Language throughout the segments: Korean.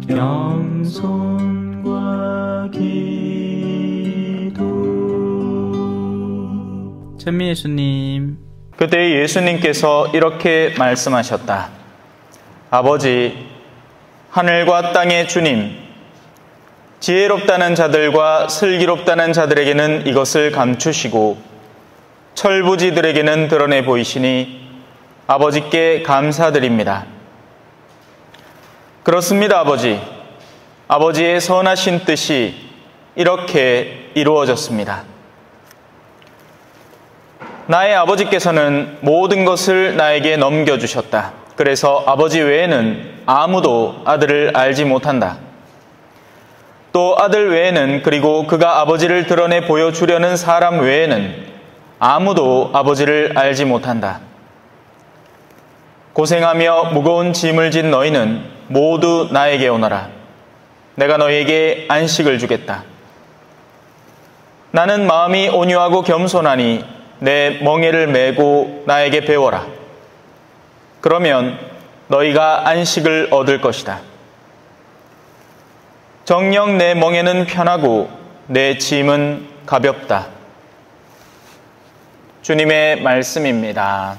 겸손과 기도. 찬미 예수님. 그때 예수님께서 이렇게 말씀하셨다. 아버지, 하늘과 땅의 주님, 지혜롭다는 자들과 슬기롭다는 자들에게는 이것을 감추시고 철부지들에게는 드러내 보이시니 아버지께 감사드립니다. 그렇습니다, 아버지. 아버지의 선하신 뜻이 이렇게 이루어졌습니다. 나의 아버지께서는 모든 것을 나에게 넘겨주셨다. 그래서 아버지 외에는 아무도 아들을 알지 못한다. 또 아들 외에는, 그리고 그가 아버지를 드러내 보여주려는 사람 외에는 아무도 아버지를 알지 못한다. 고생하며 무거운 짐을 진 너희는 모두 나에게 오너라. 내가 너희에게 안식을 주겠다. 나는 마음이 온유하고 겸손하니 내 멍에를 메고 나에게 배워라. 그러면 너희가 안식을 얻을 것이다. 정녕 내 멍에는 편하고 내 짐은 가볍다. 주님의 말씀입니다.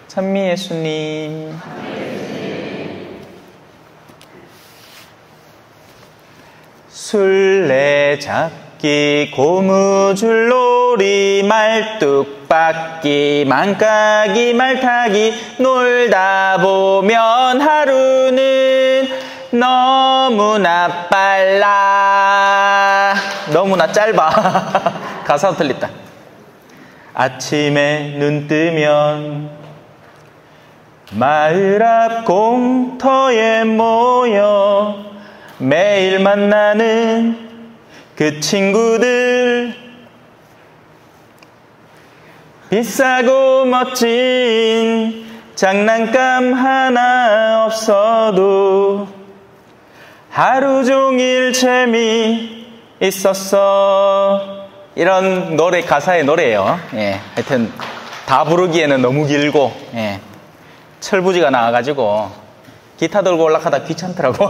찬미 예수님. 술래잡기, 고무줄놀이, 말뚝박기, 망까기, 말타기, 놀다 보면 하루는 너무나 빨라. 너무나 짧아. 가사 틀렸다. 아침에 눈 뜨면 마을 앞 공터에 모여 매일 만나는 그 친구들, 비싸고 멋진 장난감 하나 없어도 하루 종일 재미있었어. 이런 노래, 가사의 노래예요. 예, 하여튼 다 부르기에는 너무 길고, 예, 철부지가 나와가지고 기타 들고 올라가다 귀찮더라고.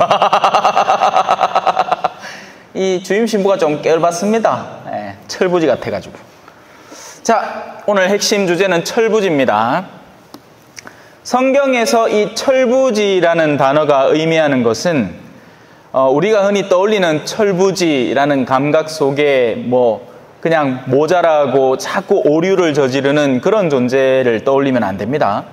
이 주임 신부가 좀 깨울봤습니다. 예, 철부지 같아가지고. 자, 오늘 핵심 주제는 철부지입니다. 성경에서 이 철부지라는 단어가 의미하는 것은 우리가 흔히 떠올리는 철부지라는 감각 속에 그냥 모자라고 자꾸 오류를 저지르는 그런 존재를 떠올리면 안 됩니다.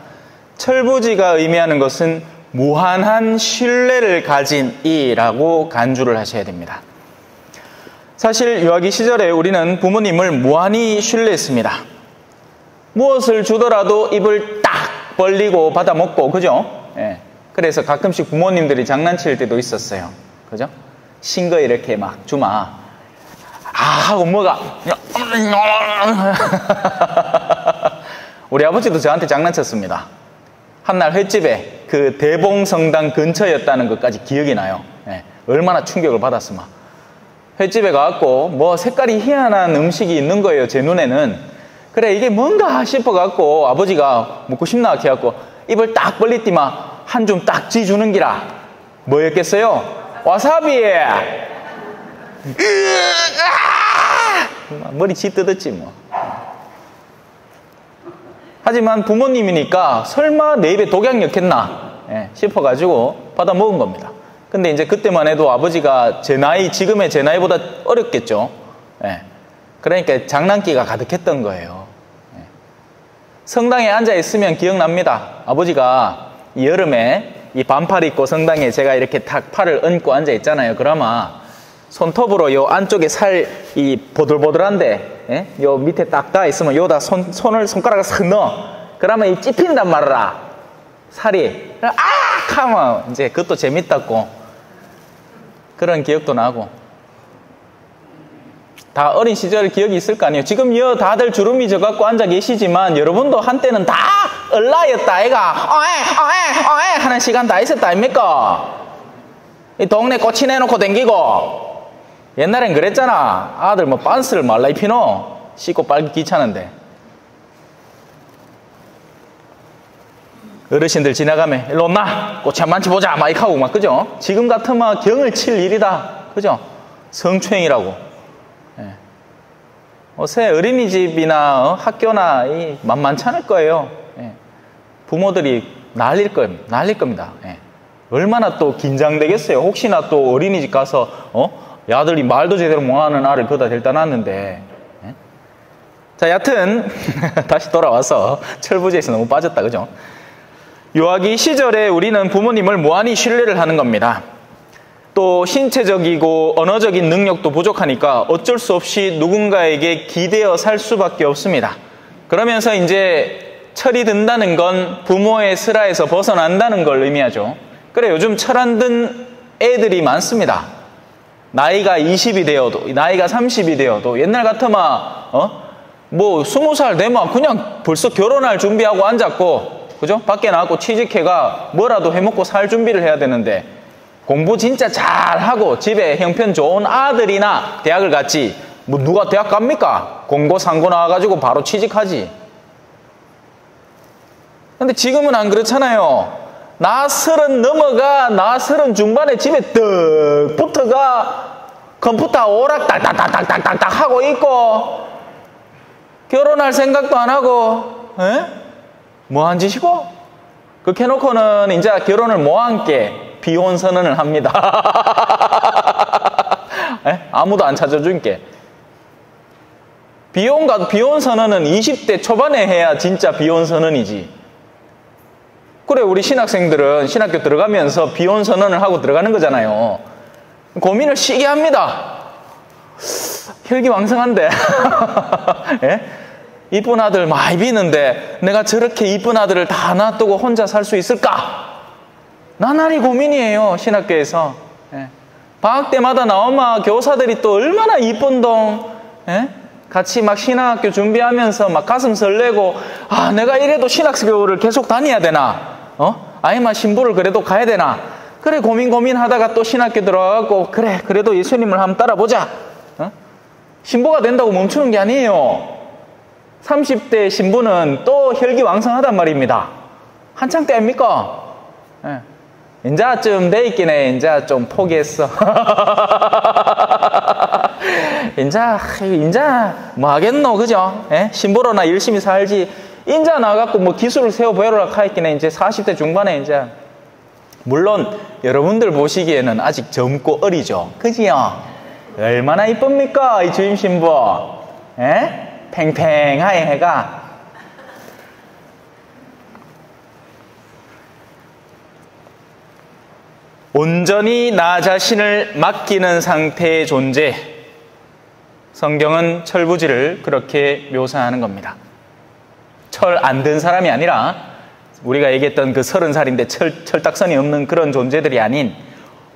철부지가 의미하는 것은 무한한 신뢰를 가진 이라고 간주를 하셔야 됩니다. 사실 유아기 시절에 우리는 부모님을 무한히 신뢰했습니다. 무엇을 주더라도 입을 딱 벌리고 받아 먹고, 그죠? 예. 그래서 가끔씩 부모님들이 장난칠 때도 있었어요. 그죠? 신 거 이렇게 막 주마. 하고 뭐가. 우리 아버지도 저한테 장난쳤습니다. 한날 횟집에 그 대봉성당 근처였다는 것까지 기억이 나요. 예, 얼마나 충격을 받았으면. 횟집에 가갖고 색깔이 희한한 음식이 있는 거예요, 제 눈에는. 그래, 이게 뭔가 싶어갖고 아버지가 먹고 싶나 해갖고 입을 딱 벌리더만 한 줌 딱 쥐주는 기라. 뭐였겠어요? 와사비! 머리 쥐 뜯었지 뭐. 하지만 부모님이니까 설마 내 입에 독약 넣겠나 싶어가지고 받아 먹은 겁니다. 근데 이제 그때만 해도 아버지가 지금의 제 나이보다 어렸겠죠. 그러니까 장난기가 가득했던 거예요. 성당에 앉아 있으면 기억납니다. 아버지가 이 여름에 이 반팔 입고 성당에 제가 이렇게 탁 팔을 얹고 앉아 있잖아요. 그러면 손톱으로 요 안쪽에 이 보들보들한데, 요 밑에 딱 닿아 있으면 요다 손가락을 싹 넣어. 그러면 이 찝힌단 말이라. 살이. 하면 이제 그것도 재밌다고. 그런 기억도 나고. 다 어린 시절 기억이 있을 거 아니에요. 지금 다들 주름이 져갖고 앉아 계시지만 여러분도 한때는 다 얼라였다 아이가. 어에 하는 시간 다 있었다 아닙니까? 이 동네 꼬치 내놓고 댕기고. 옛날엔 그랬잖아. 아들 빤스를 말라 입히노? 씻고 빨기 귀찮은데. 어르신들 지나가면 일로 온나 꽃이 한 만치 보자 막 이렇게 하고 막 그죠? 지금 같으면 경을 칠 일이다 그죠? 성추행이라고. 예. 요새 어린이집이나 학교나 만만치 않을 거예요. 예. 부모들이 난릴 겁니다. 예. 얼마나 또 긴장되겠어요. 혹시나 또 어린이집 가서 야들이 말도 제대로 못하는 아를 거다 데려다 놨는데. 예? 자, 여하튼 다시 돌아와서 철부지에서 너무 빠졌다 그죠? 요아기 시절에 우리는 부모님을 무한히 신뢰를 하는 겁니다. 또 신체적이고 언어적인 능력도 부족하니까 어쩔 수 없이 누군가에게 기대어 살 수밖에 없습니다. 그러면서 이제 철이 든다는 건 부모의 슬하에서 벗어난다는 걸 의미하죠. 그래 요즘 철 안 든 애들이 많습니다. 나이가 20이 되어도 나이가 30이 되어도 옛날 같으면 뭐 20살 되면 그냥 벌써 결혼할 준비하고 앉았고 그죠? 밖에 나가고 취직해가 뭐라도 해먹고 살 준비를 해야 되는데 공부 진짜 잘하고 집에 형편 좋은 아들이나 대학을 갔지 뭐 누가 대학 갑니까? 공고 상고 나와가지고 바로 취직하지. 근데 지금은 안 그렇잖아요. 나 30 넘어가 나 30 중반에 집에 떡 붙어가 컴퓨터 오락 딱딱딱딱딱딱 하고 있고 결혼할 생각도 안 하고 뭐한 짓이고? 그렇게 해놓고는 이제 결혼을 못 함께 비혼 선언을 합니다. 아무도 안 찾아줄게. 비혼 선언은 20대 초반에 해야 진짜 비혼 선언이지. 그래 우리 신학생들은 신학교 들어가면서 비혼 선언을 하고 들어가는 거잖아요. 고민을 시게 합니다. 혈기왕성한데 이쁜 아들 많이 비는데 내가 저렇게 이쁜 아들을 다 놔두고 혼자 살 수 있을까? 나날이 고민이에요. 신학교에서. 방학 때마다 나오면 교사들이 또 얼마나 이쁜 동 같이 막 신학교 준비하면서 막 가슴 설레고 내가 이래도 신학교를 계속 다녀야 되나? 아니면 신부를 그래도 가야 되나? 그래 고민하다가 또 신학교 들어가고 그래 그래도 예수님을 한번 따라보자. 신부가 된다고 멈추는 게 아니에요. 30대 신부는 또 혈기왕성하단 말입니다. 한창 때 아닙니까? 인자쯤 돼 있긴 해. 인자 좀 포기했어. 인자 뭐 하겠노 그죠? 신부로나 열심히 살지. 인자 나가고 뭐 기술을 세워 보여라 하였긴 해. 이제 40대 중반에 이제 물론 여러분들 보시기에는 아직 젊고 어리죠. 그지요? 얼마나 이쁩니까 이 주임 신부? 팽팽하게 해가 온전히 나 자신을 맡기는 상태의 존재. 성경은 철부지를 그렇게 묘사하는 겁니다. 철 안 든 사람이 아니라 우리가 얘기했던 그 30살인데 철딱선이 없는 그런 존재들이 아닌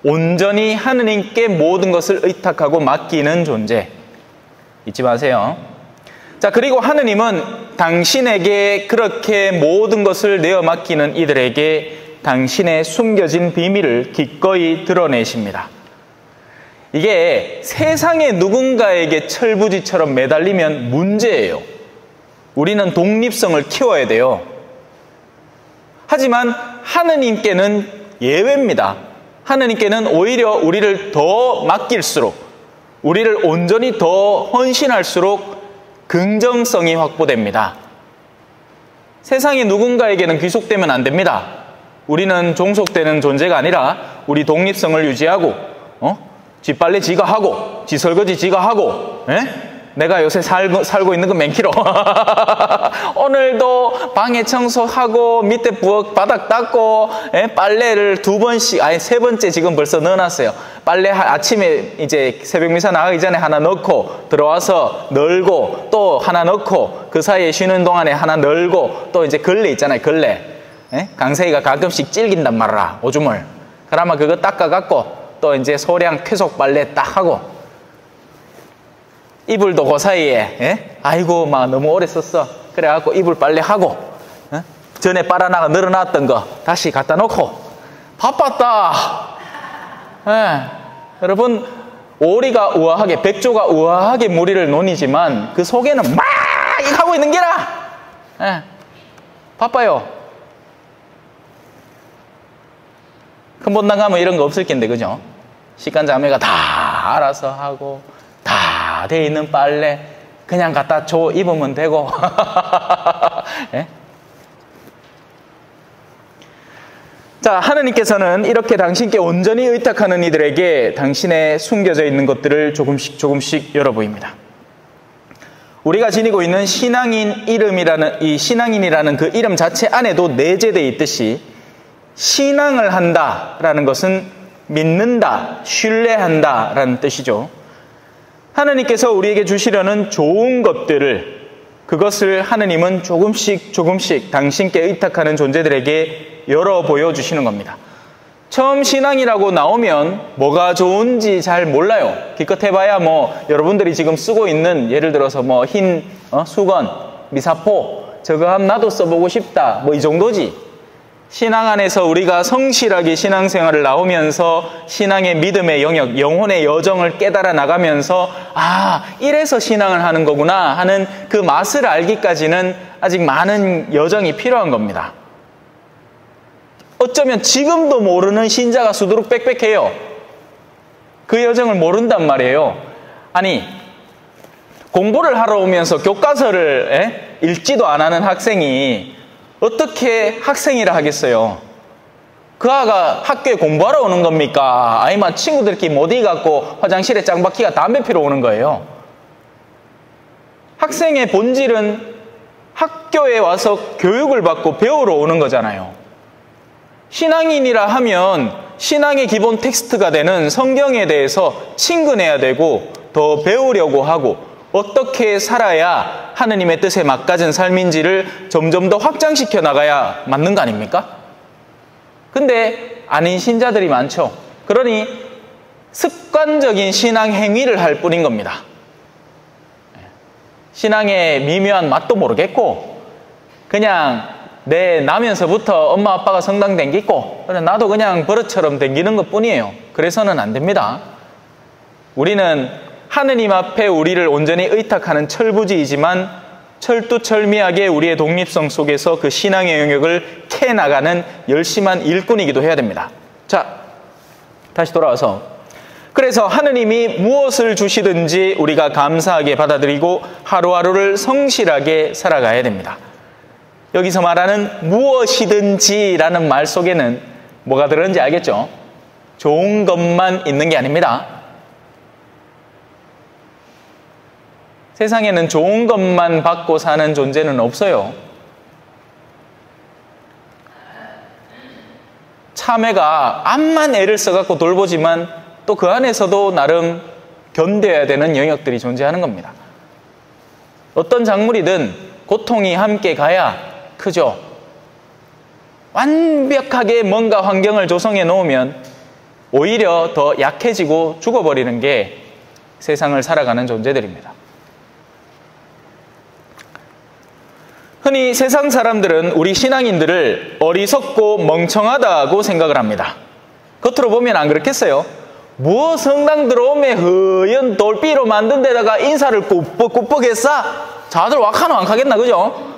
온전히 하느님께 모든 것을 의탁하고 맡기는 존재. 잊지 마세요. 자, 그리고 하느님은 당신에게 그렇게 모든 것을 내어 맡기는 이들에게 당신의 숨겨진 비밀을 기꺼이 드러내십니다. 이게 세상의 누군가에게 철부지처럼 매달리면 문제예요. 우리는 독립성을 키워야 돼요. 하지만 하느님께는 예외입니다. 하느님께는 오히려 우리를 더 맡길수록, 우리를 온전히 더 헌신할수록 긍정성이 확보됩니다. 세상의 누군가에게는 귀속되면 안 됩니다. 우리는 종속되는 존재가 아니라 우리 독립성을 유지하고 지 빨래 지가 하고 지 설거지 지가 하고 내가 요새 살고 있는 건 맨키로 오늘도 방에 청소하고 밑에 부엌 바닥 닦고 빨래를 2번씩 아니 3번째 지금 벌써 넣어놨어요. 빨래 아침에 이제 새벽 미사 나가기 전에 하나 넣고 들어와서 널고 또 하나 넣고 그 사이에 쉬는 동안에 하나 널고 또 이제 걸레 있잖아요. 걸레 강세이가 가끔씩 찔긴단 말이야 오줌을. 그러면 그거 닦아갖고 또 이제 소량 쾌속 빨래 딱 하고 이불도 그 사이에 아이고 막 너무 오래 썼어 그래갖고 이불 빨래 하고 전에 빨아나가 늘어놨던 거 다시 갖다 놓고 바빴다. 여러분 오리가 우아하게 백조가 우아하게 무리를 노니지만 그 속에는 막 하고 있는 게라 바빠요. 큰 본당 가면 이런 거 없을 텐데, 그죠? 식간자매가 다 알아서 하고, 다 돼 있는 빨래, 그냥 갖다 줘 입으면 되고. 예? 자, 하느님께서는 이렇게 당신께 온전히 의탁하는 이들에게 당신의 숨겨져 있는 것들을 조금씩 열어보입니다. 우리가 지니고 있는 신앙인이라는 그 이름 자체 안에도 내재되어 있듯이 신앙을 한다라는 것은 믿는다, 신뢰한다라는 뜻이죠. 하느님께서 우리에게 주시려는 좋은 것들을, 그것을 하느님은 조금씩 당신께 의탁하는 존재들에게 열어 보여주시는 겁니다. 처음 신앙이라고 나오면 뭐가 좋은지 잘 몰라요. 기껏 해봐야 여러분들이 지금 쓰고 있는, 예를 들어서 흰 수건, 미사포, 저거 하면 나도 써보고 싶다, 이 정도지. 신앙 안에서 우리가 성실하게 신앙생활을 나오면서 신앙의 믿음의 영역, 영혼의 여정을 깨달아 나가면서 이래서 신앙을 하는 거구나 하는 그 맛을 알기까지는 아직 많은 여정이 필요한 겁니다. 어쩌면 지금도 모르는 신자가 수두룩 빽빽해요. 그 여정을 모른단 말이에요. 아니, 공부를 하러 오면서 교과서를 읽지도 안 하는 학생이 어떻게 학생이라 하겠어요? 그 아가 학교에 공부하러 오는 겁니까? 아니면 친구들끼리 못 이갖고 화장실에 짱박히가 담배 피러 오는 거예요? 학생의 본질은 학교에 와서 교육을 받고 배우러 오는 거잖아요. 신앙인이라 하면 신앙의 기본 텍스트가 되는 성경에 대해서 친근해야 되고 더 배우려고 하고 어떻게 살아야 하느님의 뜻에 맞가진 삶인지를 점점 더 확장시켜 나가야 맞는 거 아닙니까? 근데 아닌 신자들이 많죠. 그러니 습관적인 신앙 행위를 할 뿐인 겁니다. 신앙의 미묘한 맛도 모르겠고 그냥 내 나면서부터 엄마 아빠가 성당 댕기고 나도 그냥 버릇처럼 댕기는 것 뿐이에요. 그래서는 안 됩니다. 우리는 하느님 앞에 우리를 온전히 의탁하는 철부지이지만 철두철미하게 우리의 독립성 속에서 그 신앙의 영역을 캐나가는 열심한 일꾼이기도 해야 됩니다. 자, 다시 돌아와서 그래서 하느님이 무엇을 주시든지 우리가 감사하게 받아들이고 하루하루를 성실하게 살아가야 됩니다. 여기서 말하는 무엇이든지라는 말 속에는 뭐가 들었는지 알겠죠? 좋은 것만 있는 게 아닙니다. 세상에는 좋은 것만 받고 사는 존재는 없어요. 참외가 암만 애를 써갖고 돌보지만 또 그 안에서도 나름 견뎌야 되는 영역들이 존재하는 겁니다. 어떤 작물이든 고통이 함께 가야 크죠. 완벽하게 뭔가 환경을 조성해 놓으면 오히려 더 약해지고 죽어버리는 게 세상을 살아가는 존재들입니다. 흔히 세상 사람들은 우리 신앙인들을 어리석고 멍청하다고 생각을 합니다. 겉으로 보면 안 그렇겠어요? 뭐 성당 들어오면 허연 돌비로 만든 데다가 인사를 꾸벅꾸벅 했어? 자들 왁하노 안 가겠나, 그죠?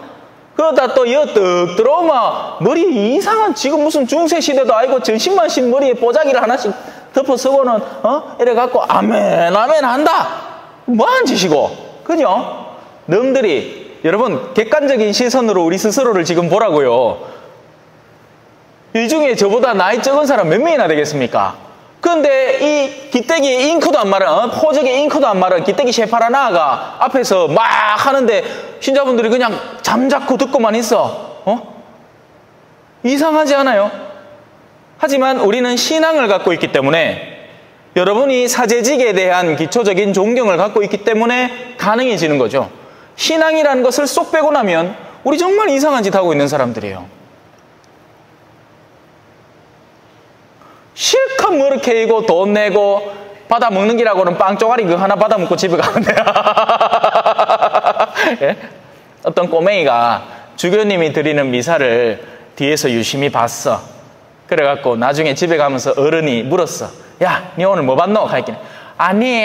그러다 또 여 떡 들어오면 머리 이상한, 지금 무슨 중세시대도 아니고 전신만신 머리에 뽀자기를 하나씩 덮어 쓰고는 이래갖고 아멘 한다. 뭐한 짓이고, 그죠? 놈들이, 여러분 객관적인 시선으로 우리 스스로를 지금 보라고요. 이 중에 저보다 나이 적은 사람 몇 명이나 되겠습니까? 그런데 이 기떼기 잉크도 안 마른, 포적에 잉크도 안 마른 기떼기 셰파라나가 앞에서 막 하는데 신자분들이 그냥 잠자코 듣고만 있어. 이상하지 않아요? 하지만 우리는 신앙을 갖고 있기 때문에, 여러분이 사제직에 대한 기초적인 존경을 갖고 있기 때문에 가능해지는 거죠. 신앙이라는 것을 쏙 빼고 나면 우리 정말 이상한 짓 하고 있는 사람들이에요. 실컷 머리캐이고 돈 내고 받아 먹는 기라고는 빵 쪼가리 그거 하나 받아 먹고 집에 가는데 예? 어떤 꼬맹이가 주교님이 드리는 미사를 뒤에서 유심히 봤어. 그래갖고 나중에 집에 가면서 어른이 물었어. 야, 니 오늘 뭐 봤노? 가있긴. 아니,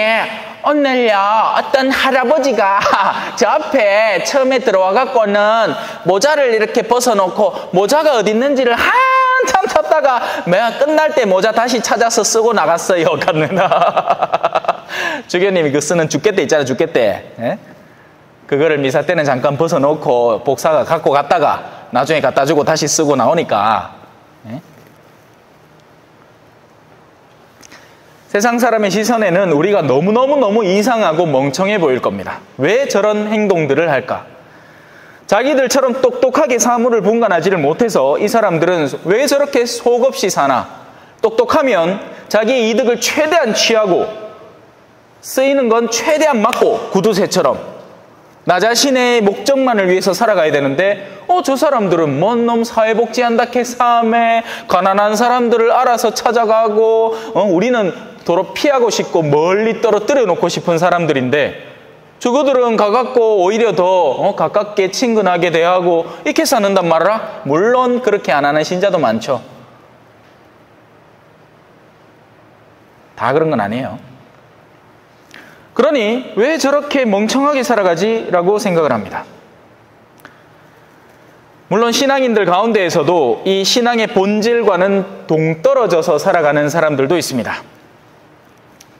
오늘요 어떤 할아버지가 저 앞에 처음에 들어와갖고는 모자를 이렇게 벗어놓고 모자가 어디 있는지를 한참 찾다 갔다가 내가 끝날 때 모자 다시 찾아서 쓰고 나갔어요. 갔느나. 주교님이 그 쓰는 죽겠대 있잖아, 죽겠대. 예? 그거를 미사 때는 잠깐 벗어놓고 복사가 갖고 갔다가 나중에 갖다 주고 다시 쓰고 나오니까. 예? 세상 사람의 시선에는 우리가 너무너무 이상하고 멍청해 보일 겁니다. 왜 저런 행동들을 할까? 자기들처럼 똑똑하게 사물을 분간하지를 못해서 이 사람들은 왜 저렇게 속없이 사나? 똑똑하면 자기의 이득을 최대한 취하고 쓰이는 건 최대한 막고 구두쇠처럼 나 자신의 목적만을 위해서 살아가야 되는데 저 사람들은 뭔 놈 사회복지한다 해삼에 가난한 사람들을 알아서 찾아가고 우리는 도로 피하고 싶고 멀리 떨어뜨려 놓고 싶은 사람들인데 저거들은 가깝고 오히려 더 가깝게 친근하게 대하고 이렇게 사는단 말이라. 물론 그렇게 안 하는 신자도 많죠. 다 그런 건 아니에요. 그러니 왜 저렇게 멍청하게 살아가지? 라고 생각을 합니다. 물론 신앙인들 가운데에서도 이 신앙의 본질과는 동떨어져서 살아가는 사람들도 있습니다.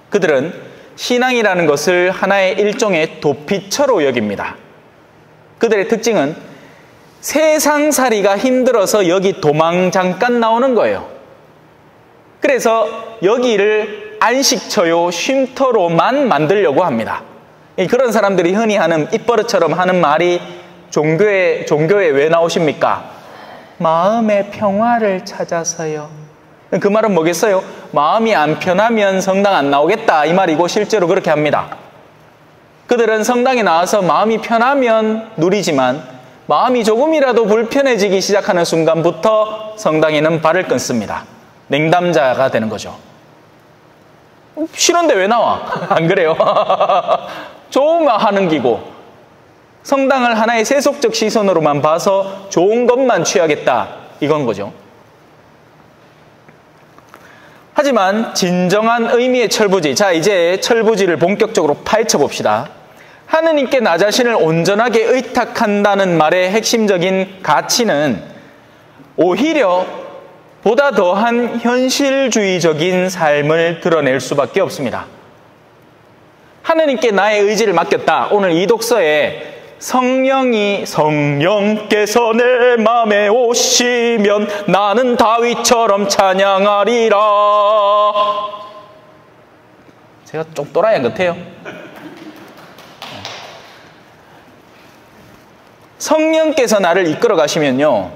그들은 신앙이라는 것을 하나의 일종의 도피처로 여깁니다. 그들의 특징은 세상살이가 힘들어서 여기 도망 잠깐 나오는 거예요. 그래서 여기를 안식처요, 쉼터로만 만들려고 합니다. 그런 사람들이 흔히 하는 입버릇처럼 하는 말이 종교에 왜 나오십니까? 마음의 평화를 찾아서요. 그 말은 뭐겠어요? 마음이 안 편하면 성당 안 나오겠다 이 말이고 실제로 그렇게 합니다. 그들은 성당에 나와서 마음이 편하면 누리지만 마음이 조금이라도 불편해지기 시작하는 순간부터 성당에는 발을 끊습니다. 냉담자가 되는 거죠. 싫은데 왜 나와? 안 그래요? 좋으면 하는 기고 성당을 하나의 세속적 시선으로만 봐서 좋은 것만 취하겠다 이건 거죠. 하지만 진정한 의미의 철부지, 자 이제 철부지를 본격적으로 파헤쳐 봅시다. 하느님께 나 자신을 온전하게 의탁한다는 말의 핵심적인 가치는 오히려 보다 더한 현실주의적인 삶을 드러낼 수밖에 없습니다. 하느님께 나의 의지를 맡겼다. 오늘 이 독서에 성령께서 내 마음에 오시면 나는 다윗처럼 찬양하리라. 제가 좀 또라이 같아요. 성령께서 나를 이끌어 가시면요,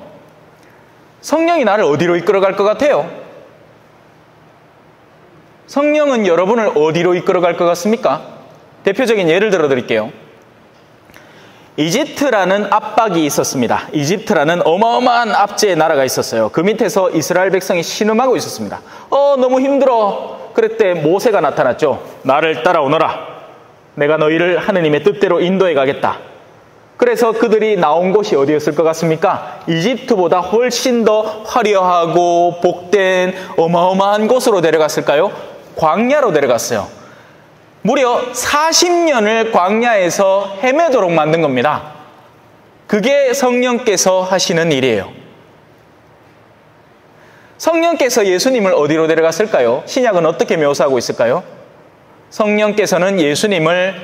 성령이 나를 어디로 이끌어 갈 것 같아요? 성령은 여러분을 어디로 이끌어 갈 것 같습니까? 대표적인 예를 들어 드릴게요. 이집트라는 압박이 있었습니다. 이집트라는 어마어마한 압제의 나라가 있었어요. 그 밑에서 이스라엘 백성이 신음하고 있었습니다. 너무 힘들어. 그랬대 모세가 나타났죠. 나를 따라오너라. 내가 너희를 하느님의 뜻대로 인도해 가겠다. 그래서 그들이 나온 곳이 어디였을 것 같습니까? 이집트보다 훨씬 더 화려하고 복된 어마어마한 곳으로 데려갔을까요? 광야로 데려갔어요. 무려 40년을 광야에서 헤매도록 만든 겁니다. 그게 성령께서 하시는 일이에요. 성령께서 예수님을 어디로 데려갔을까요? 신약은 어떻게 묘사하고 있을까요? 성령께서는 예수님을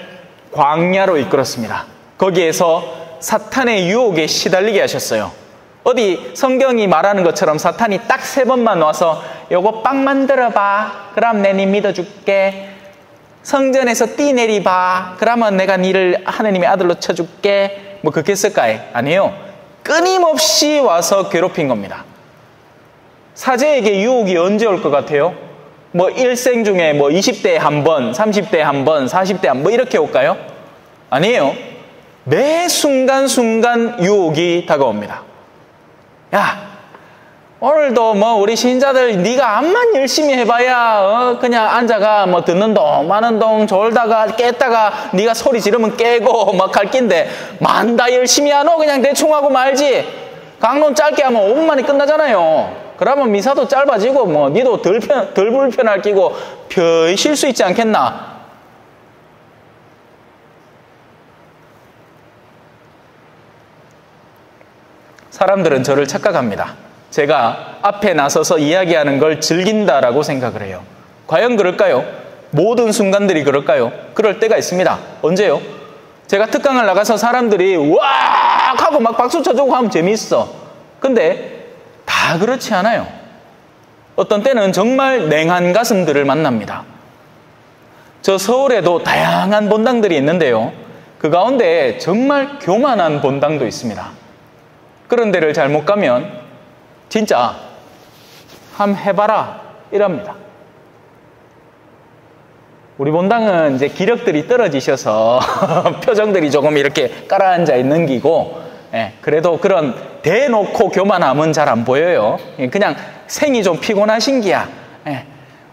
광야로 이끌었습니다. 거기에서 사탄의 유혹에 시달리게 하셨어요. 어디 성경이 말하는 것처럼 사탄이 딱 3번만 와서 요거 빵 만들어봐. 그럼 내 니 믿어줄게. 성전에서 띠 내리봐. 그러면 내가 니를 하느님의 아들로 쳐줄게. 뭐 그렇게 했을까요? 아니에요. 끊임없이 와서 괴롭힌 겁니다. 사제에게 유혹이 언제 올 것 같아요? 뭐 일생 중에 뭐 20대에 한 번, 30대에 한 번, 40대에 한 번 이렇게 올까요? 아니에요. 매 순간순간 유혹이 다가옵니다. 야, 오늘도 뭐 우리 신자들 네가 암만 열심히 해봐야 그냥 앉아가 뭐 듣는 동 마는 동 졸다가 깼다가 네가 소리 지르면 깨고 막 갈 낀데 만다 열심히 하노 그냥 대충 하고 말지. 강론 짧게 하면 5분 만에 끝나잖아요. 그러면 미사도 짧아지고 뭐 니도 덜 불편할 끼고 편히 쉴 수 있지 않겠나. 사람들은 저를 착각합니다. 제가 앞에 나서서 이야기하는 걸 즐긴다라고 생각을 해요. 과연 그럴까요? 모든 순간들이 그럴까요? 그럴 때가 있습니다. 언제요? 제가 특강을 나가서 사람들이 와 하고 막 박수 쳐주고 하면 재미있어. 근데 다 그렇지 않아요. 어떤 때는 정말 냉한 가슴들을 만납니다. 저 서울에도 다양한 본당들이 있는데요. 그 가운데 정말 교만한 본당도 있습니다. 그런 데를 잘못 가면 진짜 함 해봐라 이랍니다. 우리 본당은 이제 기력들이 떨어지셔서 표정들이 조금 이렇게 깔아앉아 있는 기고, 그래도 그런 대놓고 교만함은 잘 안 보여요. 그냥 생이 좀 피곤하신 기야.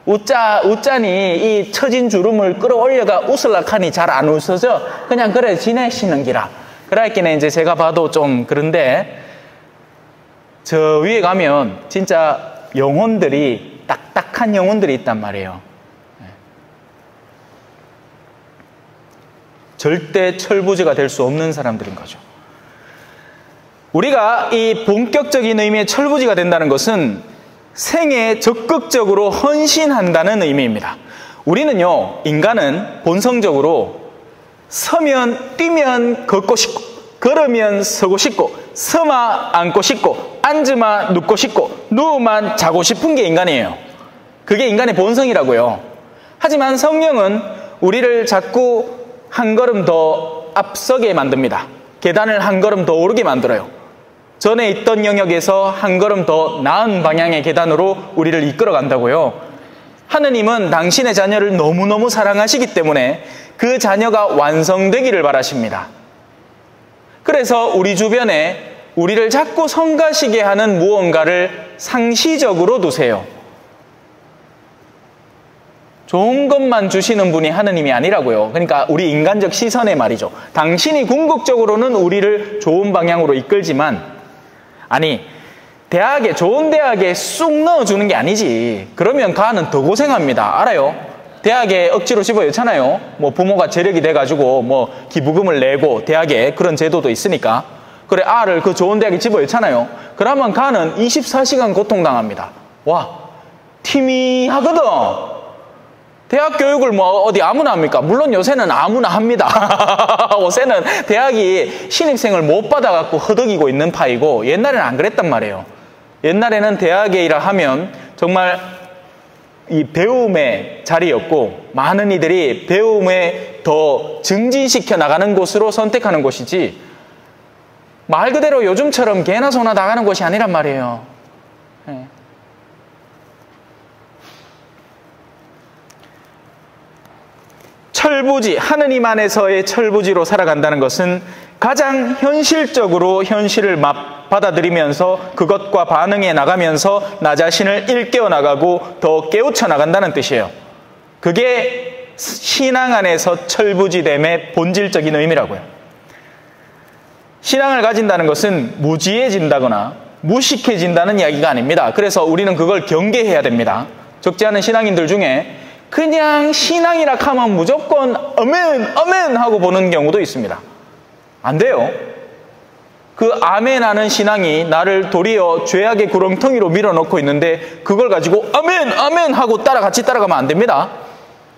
웃자니 이 처진 주름을 끌어올려가 웃을락하니 잘 안 웃어져. 그냥 그래 지내시는 기라. 그랬기는 이제 제가 봐도 좀 그런데, 저 위에 가면 진짜 영혼들이, 딱딱한 영혼들이 있단 말이에요. 절대 철부지가 될 수 없는 사람들인 거죠. 우리가 이 본격적인 의미의 철부지가 된다는 것은 생에 적극적으로 헌신한다는 의미입니다. 우리는요, 인간은 본성적으로 서면 뛰면 걷고 싶고, 걸으면 서고 싶고, 서마 앉고 싶고, 앉으마 눕고 싶고, 누우만 자고 싶은 게 인간이에요. 그게 인간의 본성이라고요. 하지만 성령은 우리를 자꾸 한 걸음 더 앞서게 만듭니다. 계단을 한 걸음 더 오르게 만들어요. 전에 있던 영역에서 한 걸음 더 나은 방향의 계단으로 우리를 이끌어 간다고요. 하느님은 당신의 자녀를 너무너무 사랑하시기 때문에 그 자녀가 완성되기를 바라십니다. 그래서 우리 주변에 우리를 자꾸 성가시게 하는 무언가를 상시적으로 두세요. 좋은 것만 주시는 분이 하느님이 아니라고요. 그러니까 우리 인간적 시선에 말이죠. 당신이 궁극적으로는 우리를 좋은 방향으로 이끌지만, 아니 대학에, 좋은 대학에 쑥 넣어주는 게 아니지. 그러면 가는 더 고생합니다. 알아요? 대학에 억지로 집어넣잖아요. 뭐 부모가 재력이 돼가지고 뭐 기부금을 내고 대학에 그런 제도도 있으니까. 그래 아를 그 좋은 대학에 집어넣잖아요. 그러면 가는 24시간 고통당합니다. 와, 팀이 하거든. 대학 교육을 뭐 어디 아무나 합니까? 물론 요새는 아무나 합니다. 요새는 대학이 신입생을 못 받아갖고 허덕이고 있는 파이고, 옛날에는 안 그랬단 말이에요. 옛날에는 대학에 일을 하면 정말 이 배움의 자리였고, 많은 이들이 배움에 더 증진시켜 나가는 곳으로 선택하는 곳이지, 말 그대로 요즘처럼 개나 소나 나가는 곳이 아니란 말이에요. 철부지, 하느님 안에서의 철부지로 살아간다는 것은 가장 현실적으로 현실을 받아들이면서 그것과 반응해 나가면서 나 자신을 일깨워 나가고 더 깨우쳐 나간다는 뜻이에요. 그게 신앙 안에서 철부지됨의 본질적인 의미라고요. 신앙을 가진다는 것은 무지해진다거나 무식해진다는 이야기가 아닙니다. 그래서 우리는 그걸 경계해야 됩니다. 적지 않은 신앙인들 중에 그냥 신앙이라 하면 무조건 아멘, 아멘 하고 보는 경우도 있습니다. 안 돼요. 그 아멘 하는 신앙이 나를 도리어 죄악의 구렁텅이로 밀어넣고 있는데, 그걸 가지고 아멘, 아멘 하고 같이 따라가면 안 됩니다.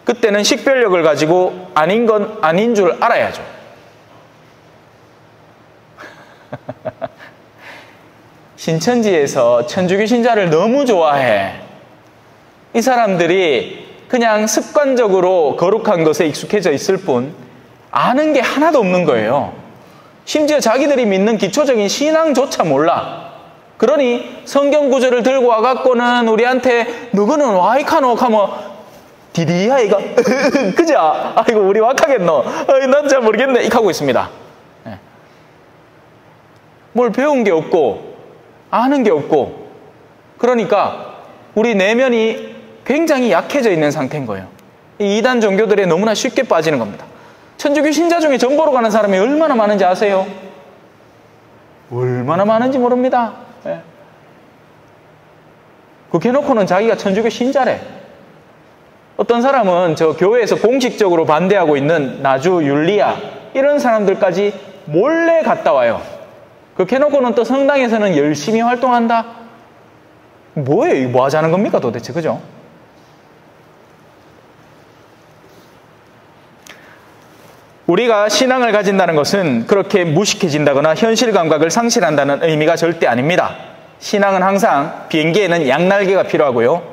그때는 식별력을 가지고 아닌 건 아닌 줄 알아야죠. 신천지에서 천주교 신자를 너무 좋아해. 이 사람들이 그냥 습관적으로 거룩한 것에 익숙해져 있을 뿐 아는 게 하나도 없는 거예요. 심지어 자기들이 믿는 기초적인 신앙조차 몰라. 그러니 성경 구절을 들고 와갖고는 우리한테 누구는 와이카노 하면 디디야 이거 그자 아이고 우리 와카겠노 난 잘 모르겠네 이렇게 하고 있습니다. 뭘 배운 게 없고 아는 게 없고, 그러니까 우리 내면이 굉장히 약해져 있는 상태인 거예요. 이 이단 종교들에 너무나 쉽게 빠지는 겁니다. 천주교 신자 중에 점 보러 가는 사람이 얼마나 많은지 아세요? 얼마나 많은지 모릅니다. 그렇게 해놓고는 자기가 천주교 신자래. 어떤 사람은 저 교회에서 공식적으로 반대하고 있는 나주 율리아 이런 사람들까지 몰래 갔다 와요. 그렇게 해놓고는 또 성당에서는 열심히 활동한다. 뭐예요? 이거 뭐 하자는 겁니까 도대체, 그죠? 우리가 신앙을 가진다는 것은 그렇게 무식해진다거나 현실 감각을 상실한다는 의미가 절대 아닙니다. 신앙은 항상 비행기에는 양날개가 필요하고요.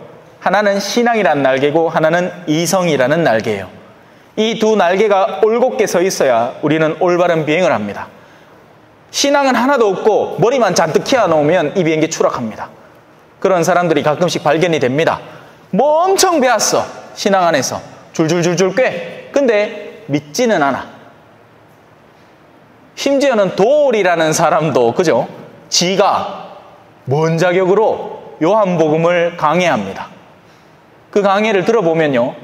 하나는 신앙이라는 날개고 하나는 이성이라는 날개예요. 이 두 날개가 올곧게 서 있어야 우리는 올바른 비행을 합니다. 신앙은 하나도 없고 머리만 잔뜩 키워놓으면 이 비행기 추락합니다. 그런 사람들이 가끔씩 발견이 됩니다. 뭐 엄청 배웠어. 신앙 안에서 줄줄줄줄 꽤. 근데 믿지는 않아. 심지어는 도올이라는 사람도 그죠? 지가 뭔 자격으로 요한복음을 강해합니다. 그 강해를 들어보면요,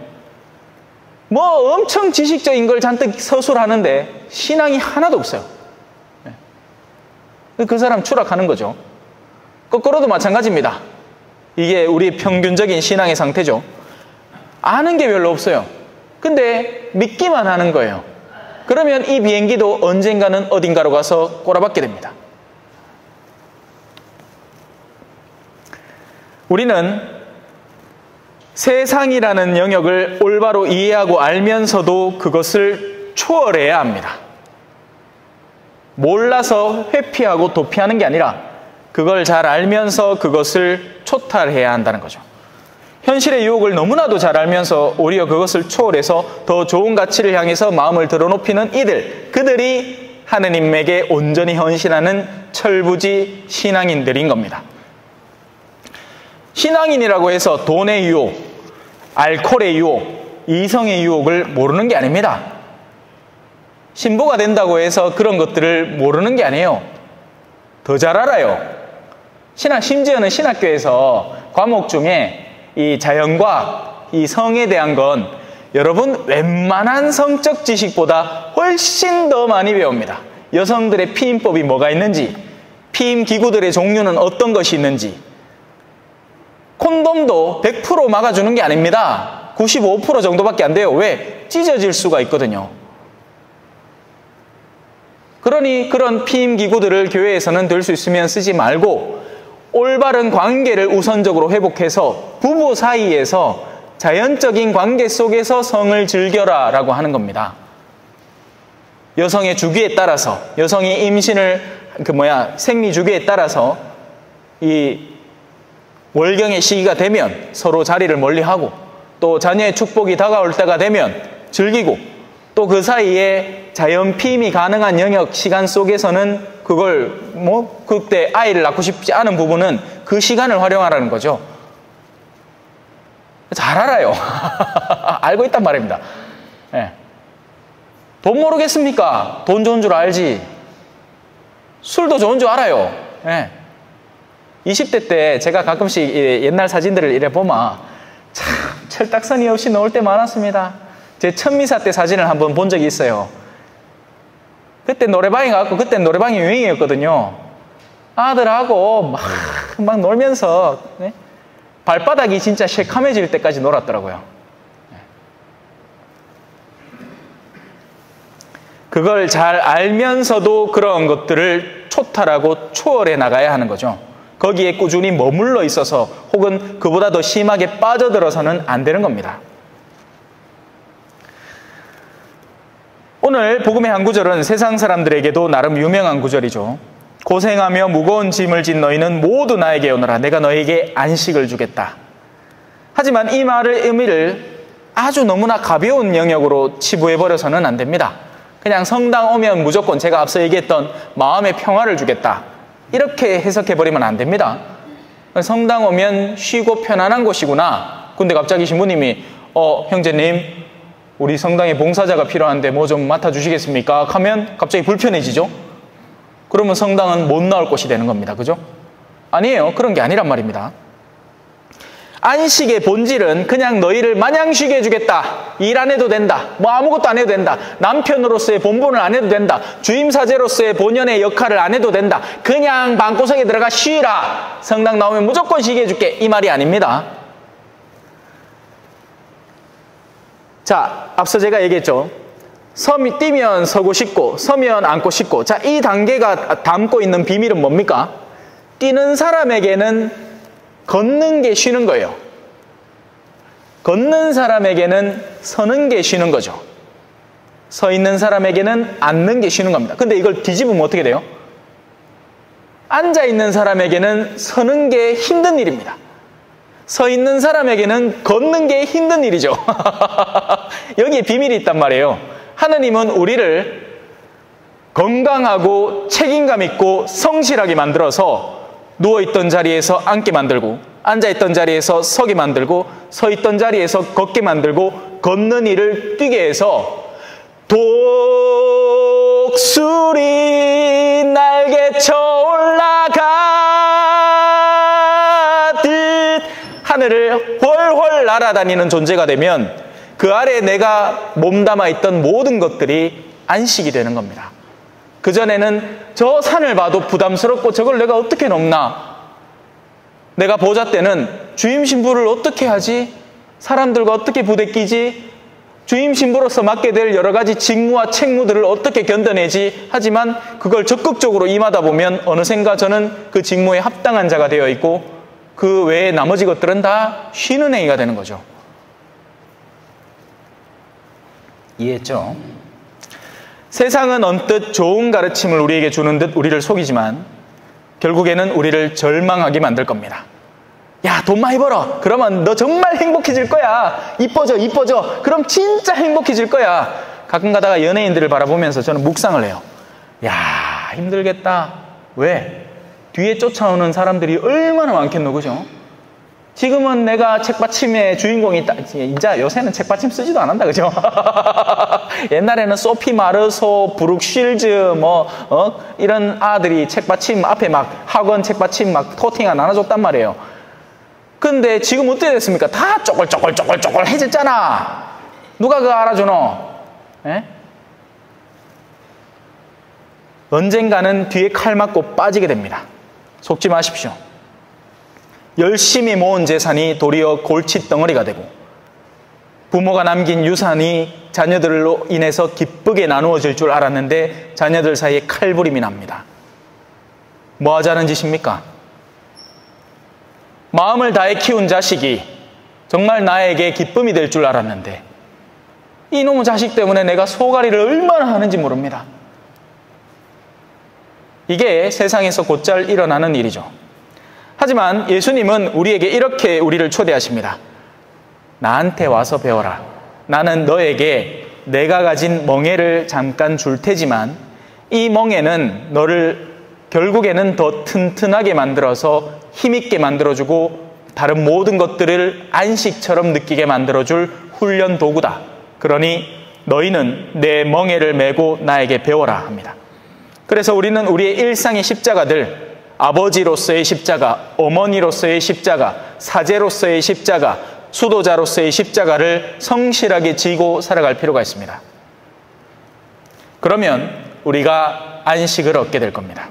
뭐 엄청 지식적인 걸 잔뜩 서술하는데 신앙이 하나도 없어요. 그 사람 추락하는 거죠. 거꾸로도 마찬가지입니다. 이게 우리의 평균적인 신앙의 상태죠. 아는 게 별로 없어요. 근데 믿기만 하는 거예요. 그러면 이 비행기도 언젠가는 어딘가로 가서 꼬라박게 됩니다. 우리는 세상이라는 영역을 올바로 이해하고 알면서도 그것을 초월해야 합니다. 몰라서 회피하고 도피하는 게 아니라 그걸 잘 알면서 그것을 초탈해야 한다는 거죠. 현실의 유혹을 너무나도 잘 알면서 오히려 그것을 초월해서 더 좋은 가치를 향해서 마음을 드러높이는 이들, 그들이 하느님에게 온전히 헌신하는 철부지 신앙인들인 겁니다. 신앙인이라고 해서 돈의 유혹, 알코올의 유혹, 이성의 유혹을 모르는 게 아닙니다. 신부가 된다고 해서 그런 것들을 모르는 게 아니에요. 더 잘 알아요. 심지어는 신학교에서 과목 중에 이 자연과 이 성에 대한 건 여러분 웬만한 성적 지식보다 훨씬 더 많이 배웁니다. 여성들의 피임법이 뭐가 있는지, 피임 기구들의 종류는 어떤 것이 있는지, 콘돔도 100% 막아주는 게 아닙니다. 95% 정도밖에 안 돼요. 왜? 찢어질 수가 있거든요. 그러니 그런 피임 기구들을 교회에서는 될 수 있으면 쓰지 말고 올바른 관계를 우선적으로 회복해서 부부 사이에서 자연적인 관계 속에서 성을 즐겨라 라고 하는 겁니다. 여성의 주기에 따라서, 여성이 임신을 생리 주기에 따라서 이 월경의 시기가 되면 서로 자리를 멀리하고, 또 자녀의 축복이 다가올 때가 되면 즐기고, 또 그 사이에 자연 피임이 가능한 영역 시간 속에서는 그걸 그때 아이를 낳고 싶지 않은 부부는 그 시간을 활용하라는 거죠. 잘 알아요. 알고 있단 말입니다. 네. 돈 모르겠습니까? 돈 좋은 줄 알지. 술도 좋은 줄 알아요. 네. 20대 때 제가 가끔씩 옛날 사진들을 이래 보면 참 철딱서니 없이 넣을 때 많았습니다. 제 천미사 때 사진을 한번 본 적이 있어요. 그때 노래방에 가고, 그때 노래방이 유행이었거든요. 아들하고 막 놀면서 네? 발바닥이 진짜 새카매질 때까지 놀았더라고요. 그걸 잘 알면서도 그런 것들을 초탈하고 초월해 나가야 하는 거죠. 거기에 꾸준히 머물러 있어서 혹은 그보다 더 심하게 빠져들어서는 안 되는 겁니다. 오늘 복음의 한 구절은 세상 사람들에게도 나름 유명한 구절이죠. 고생하며 무거운 짐을 진 너희는 모두 나에게 오너라. 내가 너희에게 안식을 주겠다. 하지만 이 말의 의미를 아주 너무나 가벼운 영역으로 치부해버려서는 안 됩니다. 그냥 성당 오면 무조건 제가 앞서 얘기했던 마음의 평화를 주겠다, 이렇게 해석해버리면 안 됩니다. 성당 오면 쉬고 편안한 곳이구나. 근데 갑자기 신부님이 형제님 우리 성당에 봉사자가 필요한데 뭐 좀 맡아주시겠습니까? 하면 갑자기 불편해지죠. 그러면 성당은 못 나올 곳이 되는 겁니다. 그죠? 아니에요. 그런 게 아니란 말입니다. 안식의 본질은 그냥 너희를 마냥 쉬게 해주겠다. 일 안 해도 된다. 뭐 아무것도 안 해도 된다. 남편으로서의 본분을 안 해도 된다. 주임사제로서의 본연의 역할을 안 해도 된다. 그냥 방구석에 들어가 쉬라. 성당 나오면 무조건 쉬게 해줄게. 이 말이 아닙니다. 자, 앞서 제가 얘기했죠. 뛰면 서고 싶고, 서면 앉고 싶고. 자, 이 단계가 담고 있는 비밀은 뭡니까? 뛰는 사람에게는 걷는 게 쉬는 거예요. 걷는 사람에게는 서는 게 쉬는 거죠. 서 있는 사람에게는 앉는 게 쉬는 겁니다. 근데 이걸 뒤집으면 어떻게 돼요? 앉아 있는 사람에게는 서는 게 힘든 일입니다. 서 있는 사람에게는 걷는 게 힘든 일이죠. 여기에 비밀이 있단 말이에요. 하느님은 우리를 건강하고 책임감 있고 성실하게 만들어서 누워있던 자리에서 앉게 만들고, 앉아있던 자리에서 서게 만들고, 서있던 자리에서 걷게 만들고, 걷는 일을 뛰게 해서 독수리 날개쳐 올라가듯 하늘을 훨훨 날아다니는 존재가 되면 그 아래에 내가 몸담아 있던 모든 것들이 안식이 되는 겁니다. 그전에는 저 산을 봐도 부담스럽고 저걸 내가 어떻게 넘나? 내가 보자 때는 주임 신부를 어떻게 하지? 사람들과 어떻게 부대끼지? 주임 신부로서 맡게 될 여러 가지 직무와 책무들을 어떻게 견뎌내지? 하지만 그걸 적극적으로 임하다 보면 어느샌가 저는 그 직무에 합당한 자가 되어 있고 그 외에 나머지 것들은 다 쉬는 행위가 되는 거죠. 이해했죠? 세상은 언뜻 좋은 가르침을 우리에게 주는 듯 우리를 속이지만 결국에는 우리를 절망하게 만들 겁니다. 야, 돈 많이 벌어. 그러면 너 정말 행복해질 거야. 이뻐져. 그럼 진짜 행복해질 거야. 가끔 가다가 연예인들을 바라보면서 저는 묵상을 해요. 야, 힘들겠다. 왜? 뒤에 쫓아오는 사람들이 얼마나 많겠노, 그죠? 지금은 내가 책받침의 주인공이 있다. 이제 요새는 책받침 쓰지도 안 한다, 그죠? 옛날에는 소피 마르소, 브룩 쉴즈, 이런 아들이 책받침 앞에 막 학원 책받침 막 코팅을 나눠줬단 말이에요. 근데 지금 어떻게 됐습니까? 다 쪼글쪼글 해졌잖아. 누가 그거 알아주노? 에? 언젠가는 뒤에 칼 맞고 빠지게 됩니다. 속지 마십시오. 열심히 모은 재산이 도리어 골칫덩어리가 되고 부모가 남긴 유산이 자녀들로 인해서 기쁘게 나누어질 줄 알았는데 자녀들 사이에 칼부림이 납니다. 뭐 하자는 짓입니까? 마음을 다해 키운 자식이 정말 나에게 기쁨이 될 줄 알았는데 이놈의 자식 때문에 내가 소가리를 얼마나 하는지 모릅니다. 이게 세상에서 곧잘 일어나는 일이죠. 하지만 예수님은 우리에게 이렇게 우리를 초대하십니다. 나한테 와서 배워라. 나는 너에게 내가 가진 멍에를 잠깐 줄 테지만 이 멍에는 너를 결국에는 더 튼튼하게 만들어서 힘있게 만들어주고 다른 모든 것들을 안식처럼 느끼게 만들어줄 훈련 도구다. 그러니 너희는 내 멍에를 메고 나에게 배워라 합니다. 그래서 우리는 우리의 일상의 십자가들, 아버지로서의 십자가, 어머니로서의 십자가, 사제로서의 십자가, 수도자로서의 십자가를 성실하게 지고 살아갈 필요가 있습니다. 그러면 우리가 안식을 얻게 될 겁니다.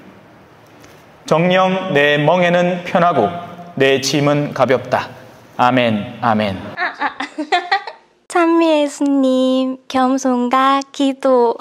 정녕 내 멍에는 편하고 내 짐은 가볍다. 아멘, 아멘. 찬미 예수님, 겸손과 기도.